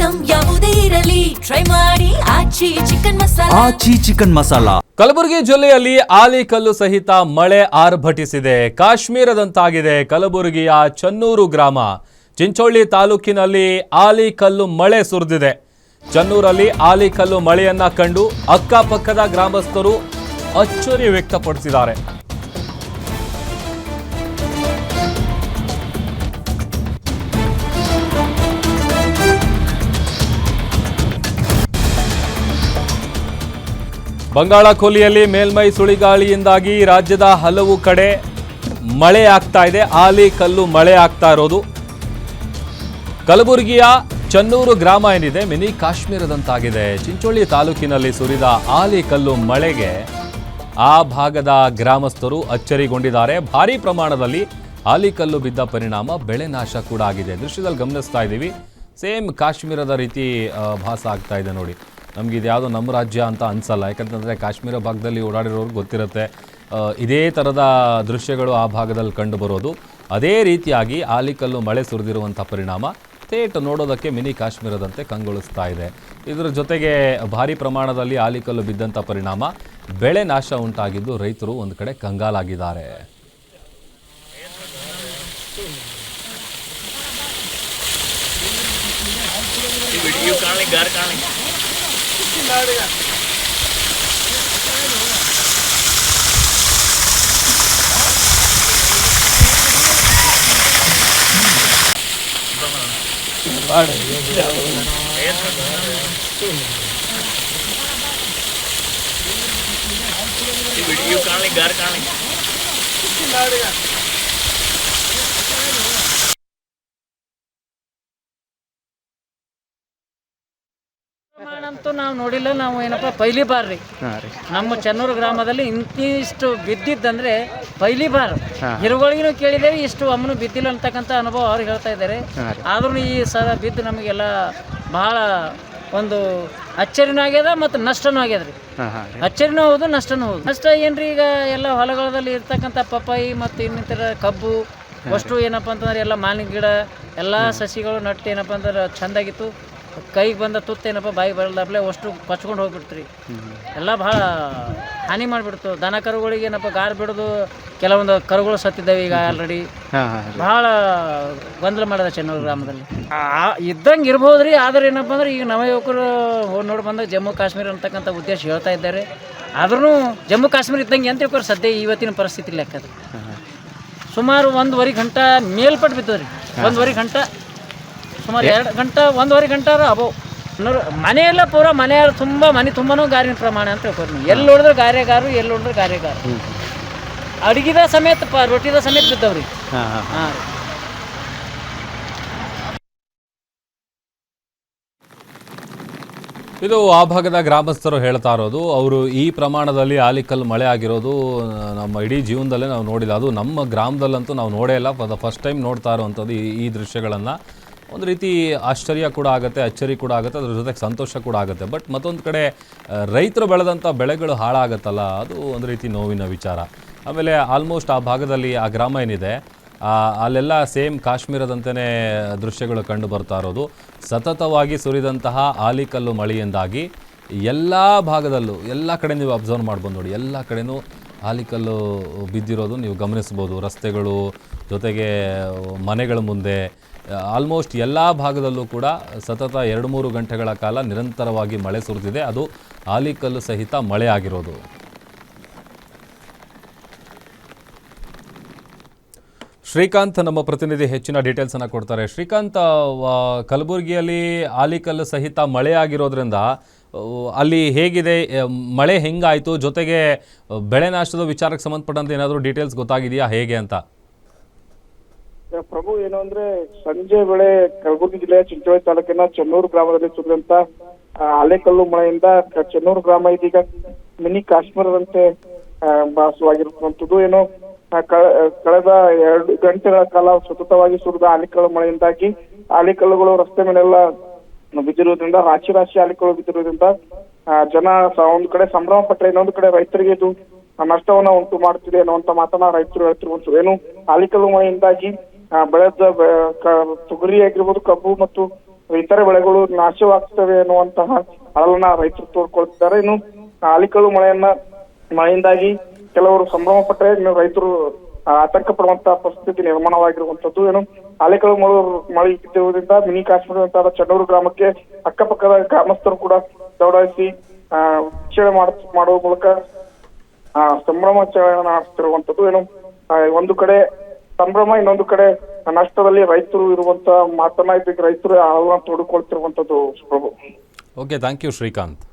Item ಯಾವುದೇ ಇರಲಿ try ಮಾಡಿ ಆಚಿ ಚಿಕನ್ ಮಸಾಲಾ. ಕಲಬುರಗಿ ಜಿಲ್ಲೆಯಲ್ಲಿ ಆಲಿಕಲ್ಲು ಸಹಿತ ಮಳೆ ಆರ್ಭಟಿಸಿದೆ. ಕಾಶ್ಮೀರದಂತಾಗಿದೆ ಕಲಬುರಗಿಯ ಚನ್ನೂರು ಗ್ರಾಮ. ಚಿಂಚೋಳಿ ತಾಲೂಕಿನಲ್ಲಿ ಆಲಿಕಲ್ಲು ಮಳೆ ಸುರಿದಿದೆ. ಚನ್ನೂರಲ್ಲಿ ಆಲಿಕಲ್ಲು ಮಳೆಯನ್ನ ಕಂಡು ಅಕ್ಕಪಕ್ಕದ ಗ್ರಾಮಸ್ಥರು ಅಚ್ಚರಿ ವ್ಯಕ್ತಪಡಿಸಿದ್ದಾರೆ. ಬಂಗಾಳ ಕೊಲ್ಲಿಯಲ್ಲಿ ಮೇಲ್ಮೈ ಸುಳಿಗಾಳಿಯಿಂದಾಗಿ ರಾಜ್ಯದ ಹಲವು ಕಡೆ ಮಳೆ ಆಗ್ತಾ ಇದೆ. ಆಲಿಕಲ್ಲು ಮಳೆ ಆಗ್ತಾ ಇರೋದು. ಕಲಬುರಗಿಯ ಚನ್ನೂರು ಗ್ರಾಮ ಏನಿದೆ ಮಿನಿ ಕಾಶ್ಮೀರದಂತಾಗಿದೆ. ಚಿಂಚೋಳಿ ತಾಲೂಕಿನಲ್ಲಿ ಸುರಿದ ಆಲಿಕಲ್ಲು ಮಳೆಗೆ ಆ ಭಾಗದ ಗ್ರಾಮಸ್ಥರು ಅಚ್ಚರಿಗೊಂಡಿದ್ದಾರೆ. ಭಾರೀ ಪ್ರಮಾಣದಲ್ಲಿ ಆಲಿಕಲ್ಲು ಬಿದ್ದ ಪರಿಣಾಮ ಬೆಳೆ ನಾಶ ಕೂಡ ಆಗಿದೆ. ದೃಶ್ಯದಲ್ಲಿ ಗಮನಿಸ್ತಾ ಇದ್ದೀವಿ. ಸೇಮ್ ಕಾಶ್ಮೀರದ ರೀತಿ ಭಾಸ ಆಗ್ತಾ ಇದೆ ನೋಡಿ. ನಮ್ಗೆ ಇದು ಯಾವುದೋ ನಮ್ಮ ರಾಜ್ಯ ಅಂತ ಅನಿಸಲ್ಲ. ಯಾಕಂತಂದರೆ ಕಾಶ್ಮೀರ ಭಾಗದಲ್ಲಿ ಓಡಾಡಿರೋರು ಗೊತ್ತಿರುತ್ತೆ. ಇದೇ ಥರದ ದೃಶ್ಯಗಳು ಆ ಭಾಗದಲ್ಲಿ ಕಂಡು ಬರೋದು. ಅದೇ ರೀತಿಯಾಗಿ ಆಲಿಕಲ್ಲು ಮಳೆ ಸುರಿದಿರುವಂಥ ಪರಿಣಾಮ ಥೇಟ್ ನೋಡೋದಕ್ಕೆ ಮಿನಿ ಕಾಶ್ಮೀರದಂತೆ ಕಂಗೊಳಿಸ್ತಾ ಇದೆ. ಇದರ ಜೊತೆಗೆ ಭಾರೀ ಪ್ರಮಾಣದಲ್ಲಿ ಆಲಿಕಲ್ಲು ಬಿದ್ದಂಥ ಪರಿಣಾಮ ಬೆಳೆ ನಾಶ ಉಂಟಾಗಿದ್ದು ರೈತರು ಒಂದು ಕಡೆ ಕಂಗಾಲಾಗಿದ್ದಾರೆ. ಅಂತೂ ನಾವು ನೋಡಿಲ್ಲ. ನಾವು ಏನಪ್ಪ ಪೈಲಿ ಬಾರ್ ರೀ ನಮ್ಮ ಚನ್ನೂರು ಗ್ರಾಮದಲ್ಲಿ ಇಂತಿಷ್ಟು ಬಿದ್ದಿದ್ದಂದ್ರೆ ಪೈಲಿ ಬಾರ್. ಹಿರುಗಳಿಗೂ ಕೇಳಿದ್ದೇವೆ, ಇಷ್ಟು ಅಮ್ಮನು ಬಿದ್ದಿಲ್ಲ ಅಂತಕ್ಕಂಥ ಅನುಭವ ಅವ್ರಿಗೆ ಹೇಳ್ತಾ ಇದ್ದಾರೆ. ಆದ್ರೂ ಈ ಸಲ ಬಿದ್ದು ನಮಗೆಲ್ಲ ಬಹಳ ಒಂದು ಅಚ್ಚರಿನೂ ಆಗ್ಯದ ಮತ್ತು ನಷ್ಟನೂ ಆಗ್ಯದ್ರಿ. ಅಚ್ಚರಿನೂ ಹೌದು, ನಷ್ಟನೂ ಹೌದು. ನಷ್ಟ ಏನ್ರಿ, ಈಗ ಎಲ್ಲ ಹೊಲಗಳಲ್ಲಿ ಇರ್ತಕ್ಕಂಥ ಪಪ್ಪಾಯಿ ಮತ್ತು ಇನ್ನಿತರ ಕಬ್ಬು ಅಷ್ಟು ಏನಪ್ಪ ಅಂತಂದ್ರೆ ಎಲ್ಲ ಮಾವಿನ ಗಿಡ ಎಲ್ಲ ಸಸಿಗಳು ನಟ್ಟು ಏನಪ್ಪ ಅಂದ್ರೆ ಚೆಂದಾಗಿತ್ತು. ಕೈಗೆ ಬಂದ ತುತ್ತ ಏನಪ್ಪ ಬಾಯಿಗೆ ಬರಲ್ದಾಗಲೇ ಅಷ್ಟು ಕೊಚ್ಕೊಂಡು ಹೋಗ್ಬಿಡ್ತ್ರಿ. ಎಲ್ಲ ಭಾಳ ಹಾನಿ ಮಾಡಿಬಿಡ್ತು. ದನ ಕರುಗಳಿಗೆ ಏನಪ್ಪ ಗಾರ್ ಬಿಡೋದು, ಕೆಲವೊಂದು ಕರುಗಳು ಸತ್ತಿದ್ದಾವೆ ಈಗ ಆಲ್ರೆಡಿ. ಭಾಳ ಗೊಂದಲ ಮಾಡಿದ ಚನ್ನೂರು ಗ್ರಾಮದಲ್ಲಿ. ಇದ್ದಂಗೆ ಇರ್ಬೋದು ರೀ. ಆದ್ರೆ ಏನಪ್ಪ ಅಂದ್ರೆ ಈಗ ನವ ಯುವಕರು ನೋಡಿ ಬಂದಾಗ ಜಮ್ಮು ಕಾಶ್ಮೀರ ಅಂತಕ್ಕಂಥ ಉದ್ದೇಶ ಹೇಳ್ತಾ ಇದ್ದಾರೆ. ಆದ್ರೂ ಜಮ್ಮು ಕಾಶ್ಮೀರ ಇದ್ದಂಗೆ ಅಂತ ತಿಳ್ಕೊರಿ ಸದ್ಯ ಇವತ್ತಿನ ಪರಿಸ್ಥಿತಿ ಲೆಕ್ಕದ ಸುಮಾರು 1.5 ಗಂಟೆ ಮೇಲ್ಪಟ್ಟು ಬಿತ್ತದ್ರಿ. 1.5 ಗಂಟೆ ಸುಮಾರು 2 ಗಂಟೆ 1.5 ಗಂಟೆ ಅಬೋ ಮನೆಯೆಲ್ಲ ಪೂರ ಮನೆ ತುಂಬ ಮನೆ ತುಂಬಾನು ಗಾರಿನ ಪ್ರಮಾಣ ಅಂತ ಹೇಳ್ಕೊರಿ. ನೀವು ಎಲ್ಲಿ ನೋಡಿದ್ರೆ ಗಾರೆಗಾರು, ಎಲ್ಲಿ ನೋಡಿದ್ರೆ ಗಾರೆಗಾರು. ಅಡುಗಿದ ಸಮೇತ ರೊಟ್ಟಿದ ಸಮೇತ ಬಿದ್ದವ್ರಿ. ಹಾಂ, ಇದು ಆ ಭಾಗದ ಗ್ರಾಮಸ್ಥರು ಹೇಳ್ತಾ ಇರೋದು. ಅವರು ಈ ಪ್ರಮಾಣದಲ್ಲಿ ಆಲಿಕಲ್ಲು ಮಳೆ ಆಗಿರೋದು ನಮ್ಮ ಇಡೀ ಜೀವನದಲ್ಲೇ ನಾವು ನೋಡಿಲ್ಲ. ಅದು ನಮ್ಮ ಗ್ರಾಮದಲ್ಲಂತೂ ನಾವು ನೋಡೇ ಇಲ್ಲ. ಫಸ್ಟ್ ಟೈಮ್ ನೋಡ್ತಾ ಇರೋವಂಥದ್ದು ಈ ದೃಶ್ಯಗಳನ್ನು. ಒಂದು ರೀತಿ ಆಶ್ಚರ್ಯ ಕೂಡ ಆಗುತ್ತೆ, ಅಚ್ಚರಿ ಕೂಡ ಆಗುತ್ತೆ, ಅದ್ರ ಜೊತೆಗೆ ಸಂತೋಷ ಕೂಡ ಆಗುತ್ತೆ. ಬಟ್ ಮತ್ತೊಂದು ಕಡೆ ರೈತರು ಬೆಳೆದಂಥ ಬೆಳೆಗಳು ಹಾಳಾಗತ್ತಲ್ಲ, ಅದು ಒಂದು ರೀತಿ ನೋವಿನ ವಿಚಾರ. ಆಮೇಲೆ ಆಲ್ಮೋಸ್ಟ್ ಆ ಭಾಗದಲ್ಲಿ ಆ ಗ್ರಾಮ ಏನಿದೆ ಅಲ್ಲೆಲ್ಲ ಸೇಮ್ ಕಾಶ್ಮೀರದಂತೆಯೇ ದೃಶ್ಯಗಳು ಕಂಡು ಬರ್ತಾ ಇರೋದು. ಸತತವಾಗಿ ಸುರಿದಂತಹ ಆಲಿಕಲ್ಲು ಮಳೆಯಿಂದಾಗಿ ಎಲ್ಲ ಭಾಗದಲ್ಲೂ ಎಲ್ಲ ಕಡೆ ನೀವು ಅಬ್ಸರ್ವ್ ಮಾಡ್ಬೋದು ನೋಡಿ. ಎಲ್ಲ ಕಡೆನೂ ಆಲಿಕಲ್ಲು ಬಿದ್ದಿರೋದು ನೀವು ಗಮನಿಸ್ಬೋದು. ರಸ್ತೆಗಳು ಜೊತೆಗೆ ಮನೆಗಳ ಮುಂದೆ ಆಲ್ಮೋಸ್ಟ್ ಎಲ್ಲ ಭಾಗದಲ್ಲೂ ಕೂಡ ಸತತ 2-3 ಗಂಟೆಗಳ ಕಾಲ ನಿರಂತರವಾಗಿ ಮಳೆ ಸುರಿದಿದೆ. ಅದು ಆಲಿಕಲ್ಲು ಸಹಿತ ಮಳೆ ಆಗಿರೋದು. ಶ್ರೀಕಾಂತ್ ನಮ್ಮ ಪ್ರತಿನಿಧಿ ಹೆಚ್ಚಿನ ಡೀಟೇಲ್ಸನ್ನು ಕೊಡ್ತಾರೆ. ಶ್ರೀಕಾಂತ್, ಕಲಬುರಗಿಯಲ್ಲಿ ಆಲಿಕಲ್ಲು ಸಹಿತ ಮಳೆ ಆಗಿರೋದ್ರಿಂದ ಅಲ್ಲಿ ಹೇಗಿದೆ, ಮಳೆ ಹೆಂಗಾಯಿತು, ಜೊತೆಗೆ ಬೆಳೆ ನಾಶದ ವಿಚಾರಕ್ಕೆ ಸಂಬಂಧಪಟ್ಟಂತೆ ಏನಾದರೂ ಡೀಟೇಲ್ಸ್ ಗೊತ್ತಾಗಿದೆಯಾ ಹೇಗೆ ಅಂತ? ಪ್ರಭು, ಏನು ಅಂದ್ರೆ ಸಂಜೆ ವೇಳೆ ಕಲಬುರಗಿ ಜಿಲ್ಲೆಯ ಚಿಂಚೋಳಿ ತಾಲೂಕಿನ ಚನ್ನೂರು ಗ್ರಾಮದಲ್ಲಿ ಸುರಿದಂತ ಆಲಿಕಲ್ಲು ಮಳೆಯಿಂದ ಚನ್ನೂರು ಗ್ರಾಮ ಇದೀಗ ಮಿನಿ ಕಾಶ್ಮೀರದಂತೆ ಭಾಸವಾಗಿರುವಂತದ್ದು. ಏನೋ ಕಳೆದ 2 ಗಂಟೆಗಳ ಕಾಲ ಸತತವಾಗಿ ಸುರಿದ ಆಲಿಕಲ್ಲು ಮಳೆಯಿಂದಾಗಿ ಆಲಿಕಲ್ಲುಗಳು ರಸ್ತೆ ಮೇಲೆಲ್ಲ ಬಿದ್ದಿರುವುದರಿಂದ ರಾಶಿ ಆಲಿಕಲ್ಲು ಬಿದ್ದಿರುವುದರಿಂದ ಜನ ಒಂದು ಕಡೆ ಸಂಭ್ರಮ ಪಟ್ಟರೆ, ಇನ್ನೊಂದು ಕಡೆ ರೈತರಿಗೆ ಇದು ನಷ್ಟವನ್ನ ಉಂಟು ಮಾಡುತ್ತಿದೆ ಅನ್ನುವಂತ ಮಾತನ್ನ ರೈತರು ಹೇಳ್ತಿರುವಂತದ್ದು. ಏನು ಆಲಿಕಲ್ಲು ಮಳೆಯಿಂದಾಗಿ ಬೆಳೆದ ತೊಗರಿ ಆಗಿರ್ಬೋದು, ಕಬ್ಬು ಮತ್ತು ಇತರೆ ಬೆಳೆಗಳು ನಾಶವಾಗ್ತವೆ ಅನ್ನುವಂತಹ ಅಳಲನ್ನ ರೈತರು ತೋಡ್ಕೊಳ್ತಿದ್ದಾರೆ. ಇನ್ನು ಆಲಿಕಲ್ಲು ಮಳೆಯಿಂದಾಗಿ ಕೆಲವರು ಸಂಭ್ರಮ ಪಟ್ಟರೆ ಇನ್ನು ರೈತರು ಆತಂಕ ಪಡುವಂತಹ ಪರಿಸ್ಥಿತಿ ನಿರ್ಮಾಣವಾಗಿರುವಂತದ್ದು. ಏನು ಆಲಿಕಲ್ಲು ಮಳೆ ಬಿದ್ದಿರುವುದರಿಂದ ಮಿನಿ ಕಾಶ್ಮೀರದಂತಹ ಚನ್ನೂರು ಗ್ರಾಮಕ್ಕೆ ಅಕ್ಕಪಕ್ಕದ ಗ್ರಾಮಸ್ಥರು ಕೂಡ ದೌಡಾಯಿಸಿ ವೀಕ್ಷಣೆ ಮಾಡುವ ಮೂಲಕ ಸಂಭ್ರಮಾಚರಣೆ ನಡೆಸುತ್ತಿರುವಂತದ್ದು. ಏನು ಒಂದು ಕಡೆ ಸಂಭ್ರಮ, ಇನ್ನೊಂದು ಕಡೆ ನಷ್ಟದಲ್ಲಿ ರೈತರು ಇರುವಂತ ಮಾತನ್ನ ಇದಕ್ಕೆ ರೈತರು ಆಳನ್ನ ತೋಡಿಕೊಳ್ತಿರುವಂತದ್ದು ಪ್ರಭು. Okay, thank you Srikanth.